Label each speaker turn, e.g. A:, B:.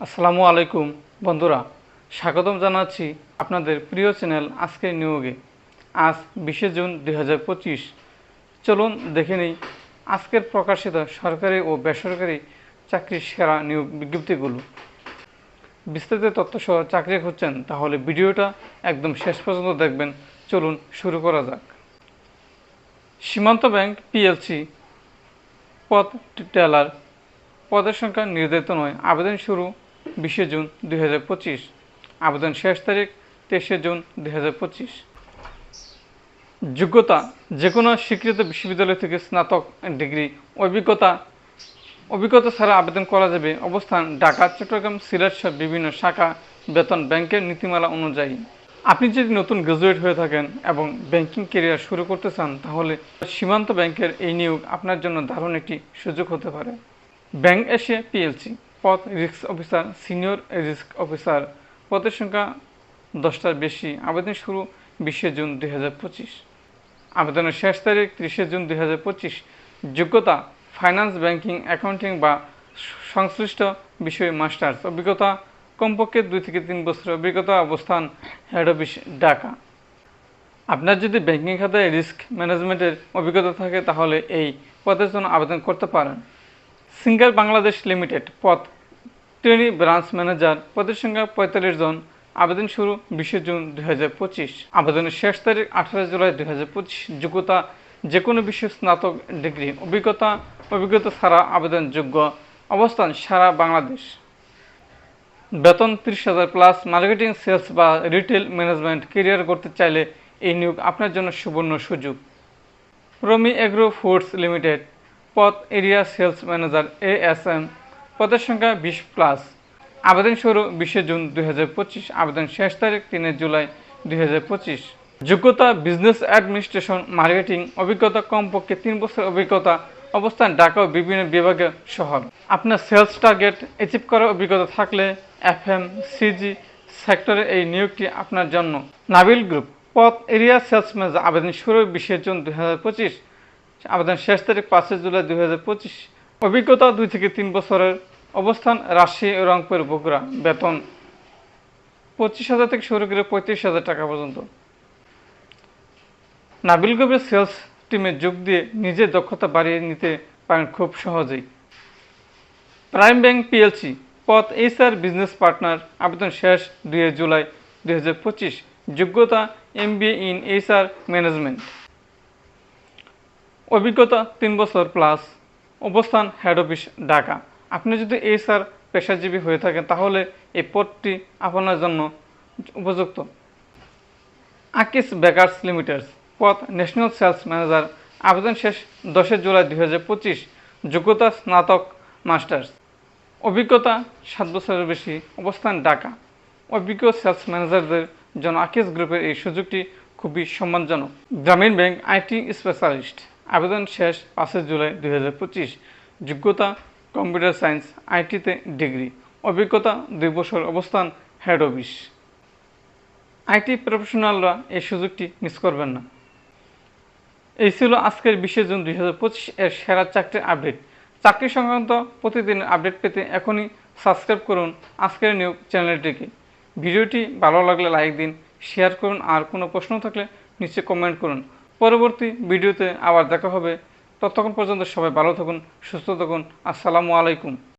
A: আসসালামু আলাইকুম বন্ধুরা, স্বাগতম জানাচ্ছি আপনাদের প্রিয় চ্যানেল আজকের নিয়োগে। আজ 20 জুন 2025। চলুন দেখে নিই আজকের প্রকাশিত সরকারি ও বেসরকারি চাকরির সেরা নিয়োগ বিজ্ঞপ্তিগুলো। বিস্তারিত তথ্যসহ চাকরি খুঁজছেন তাহলে ভিডিওটা একদম শেষ পর্যন্ত দেখবেন। চলুন শুরু করা যাক। সীমান্ত ব্যাংক পিএলসি পদ টেলার, পদের সংখ্যা নির্ধারিত নয়। আবেদন শুরু 20 জুন 2025। আবেদন শেষ তারিখ 23 জুন 2025। যোগ্যতা: যে কোনো স্বীকৃত বিশ্ববিদ্যালয় থেকে স্নাতক ডিগ্রি। অভিজ্ঞতা ছাড়া আবেদন করা যাবে। অবস্থান: ঢাকা, চট্টগ্রাম, সিলেট সহ বিভিন্ন শাখা। বেতন ব্যাংকের নীতিমালা অনুযায়ী। আপনি যদি নতুন গ্রাজুয়েট হয়ে থাকেন এবং ব্যাংকিং ক্যারিয়ার শুরু করতে চান তাহলে সীমান্ত ব্যাংকের এই নিয়োগ আপনার জন্য দারুণ একটি সুযোগ হতে পারে। ব্যাংক এশিয়া পিএলসি পদ risk officer, senior risk officer. পদের সংখ্যা 10টার বেশি। আবেদন শুরু 20 জুন 2025। আবেদনের শেষ তারিখ 30 জুন 2025। যোগ্যতা: ফাইন্যান্স, ব্যাংকিং, অ্যাকাউন্টিং বা সংশ্লিষ্ট বিষয়ে মাস্টার্স। অভিজ্ঞতা: কমপক্ষে 2 থেকে 3 বছরের অভিজ্ঞতা। অবস্থান: হেড অফিস, ঢাকা। আপনার যদি ব্যাংকিং খাতে রিস্ক ম্যানেজমেন্টের অভিজ্ঞতা থাকে তাহলে এই পদের জন্য আবেদন করতে পারেন। সিঙ্গার বাংলাদেশ লিমিটেড পদ ট্রেনি ব্রাঞ্চ ম্যানেজার। পদের সংখ্যা 45 জন। আবেদন শুরু 20 জুন 2025। আবেদনের শেষ তারিখ 18 জুলাই 2025। যোগ্যতা: যে কোনো বিষয়ে স্নাতক ডিগ্রি। অভিজ্ঞতা ছাড়া আবেদনযোগ্য। অবস্থান: সারা বাংলাদেশ। বেতন 30,000 প্লাস। মার্কেটিং, সেলস বা রিটেল ম্যানেজমেন্ট ক্যারিয়ার করতে চাইলে এই নিয়োগ আপনার জন্য সুবর্ণ সুযোগ। রমি এগ্রো ফুডস লিমিটেড পদ এরিয়া সেলস ম্যানেজার ASM। পদের সংখ্যা 20 প্লাস। আবেদন শুরু 20 জুন 2025। আবেদন শেষ তারিখ 3 জুলাই 2025। যোগ্যতা: বিজনেস অ্যাডমিনিস্ট্রেশন, মার্কেটিং। অভিজ্ঞতা: কমপক্ষে 3 বছর অভিজ্ঞতা। অবস্থান: ঢাকা ও বিভিন্ন বিভাগের শহর। আপনার সেলস টার্গেট অ্যাচিভ করার অভিজ্ঞতা থাকলে FMCG সেক্টরে এই নিয়োগটি আপনার জন্য। নাবিল গ্রুপ পদ এরিয়া সেলস ম্যানেজার। আবেদন শুরু 20 জুন 2025। আবেদন শেষ তারিখ 5 জুলাই 2025। অভিজ্ঞতা: 2 থেকে 3 বছরের। অবস্থান: রাজশাহী, রংপুর, বগুড়া। বেতন 25,000 থেকে শুরু করে 35,000 টাকা পর্যন্ত। নাবিল গ্রুপের সেলস টিমে যোগ দিয়ে নিজের দক্ষতা বাড়িয়ে নিতে পারেন খুব সহজেই। প্রাইম ব্যাংক পিএলসি পদ HR বিজনেস পার্টনার। আবেদন শেষ 2 জুলাই 2025। যোগ্যতা: MBA ইন HR ম্যানেজমেন্ট। অভিজ্ঞতা: 3 বছর প্লাস। অবস্থান: হেড অফিস, ঢাকা। আপনি যদি HR পেশাজীবী হয়ে থাকেন তাহলে এই পদটি আপনার জন্য উপযুক্ত। আকিস বেকার্স লিমিটেড পদ ন্যাশনাল সেলস ম্যানেজার। আবেদন শেষ 10 জুলাই 2025। যোগ্যতা: স্নাতক, মাস্টার্স। অভিজ্ঞতা: 7 বছরের বেশি। অবস্থান: ঢাকা। অভিজ্ঞ সেলস ম্যানেজারদের জন্য আকিস গ্রুপের এই সুযোগটি খুবই সম্মানজনক। গ্রামীণ ব্যাংক IT স্পেশালিস্ট। আবেদন শেষ 5 জুলাই 2025। যোগ্যতা: কম্পিউটার সায়েন্স, IT-তে ডিগ্রি। অভিজ্ঞতা: 2 বছর। অবস্থান: হেড অফিস। IT প্রফেশনালরা এই সুযোগটি মিস করবেন না। এই ছিল আজকের 20 জুন 2025 এর সেরা চাকরির আপডেট। চাকরি সংক্রান্ত প্রতিদিনের আপডেট পেতে এখনই সাবস্ক্রাইব করুন আজকের নিয়োগ চ্যানেলটিকে। ভিডিওটি ভালো লাগলে লাইক দিন, শেয়ার করুন আর কোনো প্রশ্ন থাকলে নিচে কমেন্ট করুন। পরবর্তী ভিডিওতে আবার দেখা হবে। ততক্ষণ পর্যন্ত সবাই ভালো থাকুন, সুস্থ থাকুন। আসসালামু আলাইকুম।